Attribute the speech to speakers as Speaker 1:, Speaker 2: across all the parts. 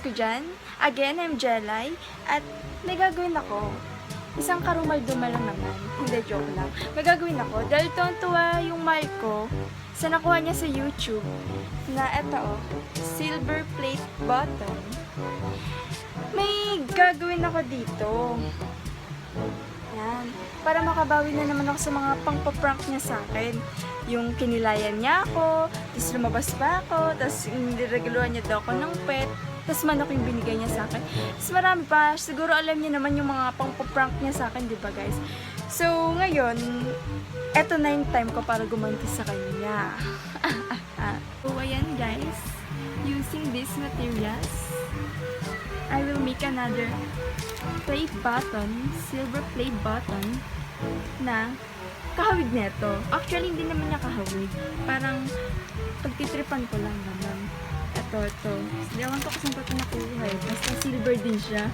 Speaker 1: ko dyan. Again, I'm Jelay. At may gagawin ako. Isang karumal-dumal lang naman. Hindi, joke lang. May gagawin ako. Dahil tuwa yung mahal ko sa nakuha niya sa YouTube na eto silver plate button. May gagawin ako dito. Yan. Para makabawi na naman ako sa mga pang-prank niya sa akin. Yung kinilayan niya ako, tapos lumabas pa ako, tapos nireguluhan niya daw ako ng pet, tapos manok yung binigay niya sa akin. Tapos marami pa, siguro alam niya naman yung mga pang-prank niya sa akin, di ba guys? So, ngayon, eto na yung time ko para gumanti sa kanya. So, ayan guys, using these materials, I will make another plate button, silver plate button na kahawig neto. Actually, hindi naman niya kahawig. Parang pagtitripan ko lang naman. Ito. Ewan ko kung saan ko ito nakuha eh. Basta silver din siya.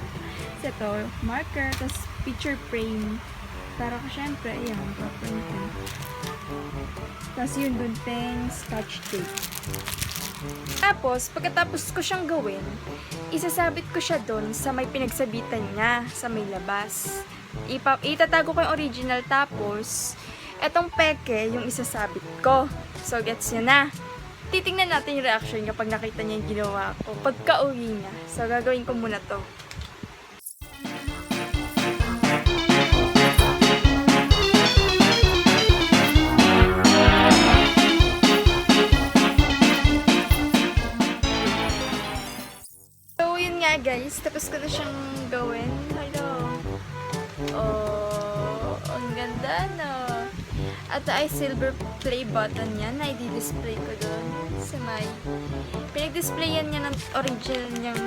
Speaker 1: Tapos ito, marker, tapos picture frame. Para ko syempre, ayan, paprint. Tapos yun dun peng scotch tape. Tapos, pagkatapos ko siyang gawin, isasabit ko siya doon sa may pinagsabitan niya, sa may labas. Itatago ko yung original, tapos, etong peke, yung isasabit ko. So, gets niya na. Titingnan natin yung reaction kapag nakita niya yung ginawa ko, pagka-uwi niya. So, gagawin ko muna to. Guys, tapos ko na siyang gawin. Hello. Oh, ang ganda, no? At ay silver play button yan na i-display ko doon sa may pinag-displayan niya ng original niyang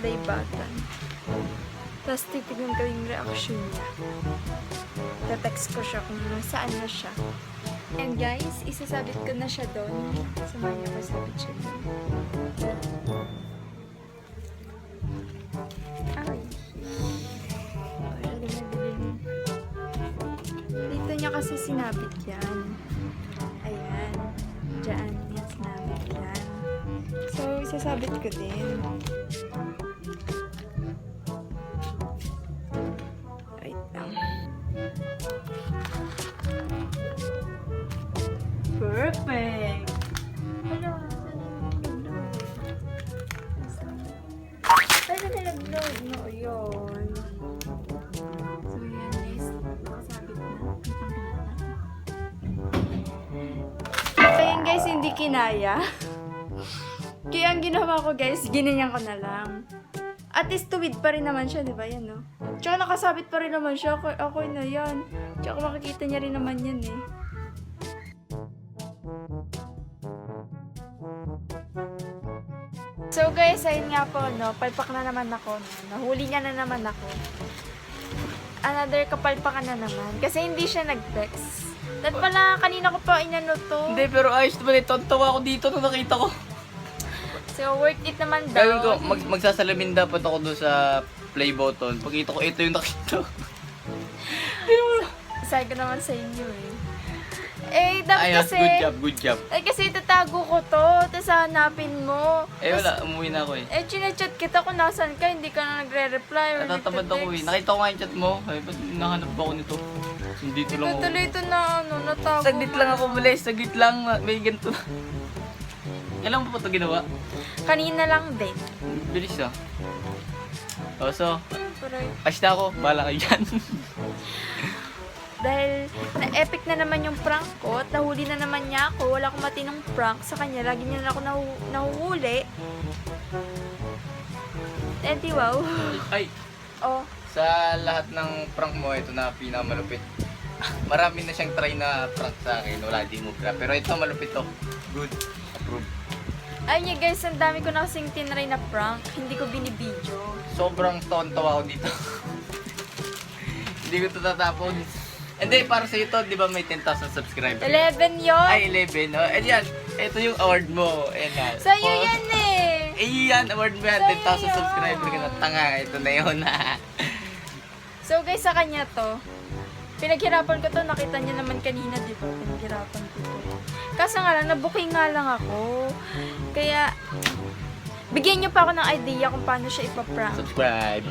Speaker 1: play button. Tapos titignan ko yung reaction niya. Text ko siya kung saan na siya. And guys, isasabit ko na siya doon. Samahan niyo ko sabit siya doon. Ay. Dito niya kasi sinabit yan. Ayan. Diyan niya sinabit yan. So, isasabit ko din. Wait lang. Perfect! Hello! Ay, nalaglag na yun. So, yan guys. Nakasabit na. So, yan guys, hindi kinaya. Kaya ang ginawa ko guys, ginanyan ko na lang. At least tuwid pa rin naman siya, di ba? Yan, no? Tsaka nakasabit pa rin naman siya. Okay na yan. Tsaka makikita niya rin naman yan, eh. So guys, ayun nga po, no, palpak na naman ako, no. Nahuli niya na naman ako. Another kapalpakan na naman. Kasi hindi siya nag-text. Dahil pala, kanina ko pa inano to.
Speaker 2: Hindi, pero ayos naman ito. Ang tawa ko dito nung nakita ko.
Speaker 1: So, worth it naman daw.
Speaker 2: Gawin ko, magsasalamin dapat ako doon sa play button. Pagkita ko, ito yung nakita.
Speaker 1: Sabi ko naman sa inyo, eh. Eh, dapat
Speaker 2: Ayos,
Speaker 1: kasi...
Speaker 2: good job.
Speaker 1: Eh, kasi itatago ko to. Tapos hanapin mo.
Speaker 2: Eh, wala. Umuwi na ako eh.
Speaker 1: Eh, chinachat kita kung nasan ka. Hindi ka na nagre-reply or
Speaker 2: Natatamad ako eh. Nakita ko nga yung chat mo. Ay, ba't nahanap ba ako nito? Dito lang ako.
Speaker 1: Tuloy ito na, natago.
Speaker 2: Saglit lang ako muli. Saglit lang. May ganito. Kailan mo pa ito ginawa?
Speaker 1: Kanina lang din.
Speaker 2: Bilis ah. Oh, so,
Speaker 1: Pero,
Speaker 2: ayos na ako. Bahala kayo dyan.
Speaker 1: dahil na-epic na naman yung prank ko at nahuli na naman niya ako. Wala akong matinong prank sa kanya. Lagi niya na ako nahuhuli. And wow.
Speaker 2: Ay,
Speaker 1: Oh,
Speaker 2: sa lahat ng prank mo, ito na pinakamalupit. Marami na siyang try na prank sa akin. Wala, di mo prank. Pero ito malupit to. Good. Approve.
Speaker 1: ayun niya guys, ang dami ko na kasing tinry na prank. Hindi ko binibidyo.
Speaker 2: Sobrang tontawa ako dito. Hindi ko ito tatapon. Hindi, para sa ito, di ba may 10,000 subscribers?
Speaker 1: 11 yon.
Speaker 2: Ay, 11. Oh, and yan, ito yung award mo. Ayan na.
Speaker 1: Sa'yo yan eh.
Speaker 2: Eh, yan, award mo yan.
Speaker 1: Sa'yo
Speaker 2: 10,000 subscriber ka na. Tanga, ito na yun.
Speaker 1: So guys, sa kanya to, pinaghirapan ko to, nakita niya naman kanina, di ba? Pinaghirapan ko to. Kaso nga lang, nabuking nga lang ako. Kaya, bigyan niyo pa ako ng idea kung paano siya ipaprank.
Speaker 2: Subscribe.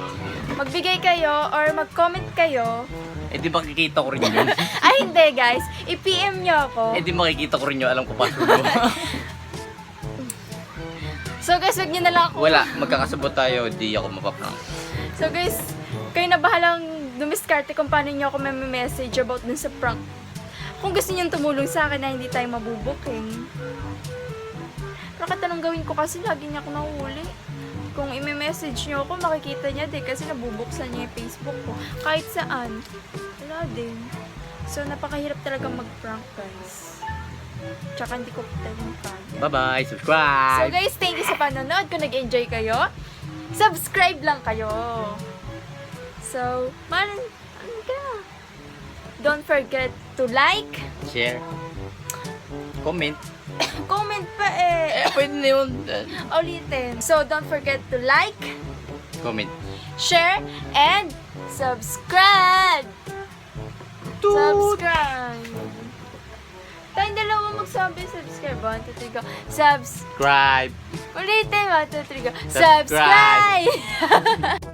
Speaker 1: Magbigay kayo or mag-comment kayo.
Speaker 2: Eh di makikita ko rin yun.
Speaker 1: Ay, hindi guys. I-PM niyo ako.
Speaker 2: Eh di makikita ko rin yun. Alam ko pa sugo.
Speaker 1: So guys, wag niyo na lang ako.
Speaker 2: Wala, magkakasabot tayo. Di ako mapaprank.
Speaker 1: So guys, kayo na bahalang dumiskarte kung paano niyo ako may message about dun sa prank. Kung gusto niyo tumulong sa akin na hindi tayo mabubuking. Pero kahit anong gawin ko kasi lagi niya ako nahuhuli. Kung i-message niyo ako, makikita niya din kasi nabubuksan niya yung Facebook ko. Kahit saan. Wala din. So, napakahirap talaga mag-prank, guys. Tsaka hindi ko talagang.
Speaker 2: Bye-bye.
Speaker 1: So
Speaker 2: Subscribe.
Speaker 1: guys, thank you sa panonood. Kung nag-enjoy kayo, subscribe lang kayo. So, ano ka? Don't forget to like,
Speaker 2: Share. Comment.
Speaker 1: comment pa eh.
Speaker 2: Pwede na yun.
Speaker 1: Ulitin. So, don't forget to like,
Speaker 2: Comment.
Speaker 1: share, and subscribe! Subscribe! Tayong dalawa magsabi, subscribe. 1, 2, 3, go.
Speaker 2: Subscribe.
Speaker 1: Ulitin, 1, 2, 3, go.
Speaker 2: Subscribe.
Speaker 1: Subscribe!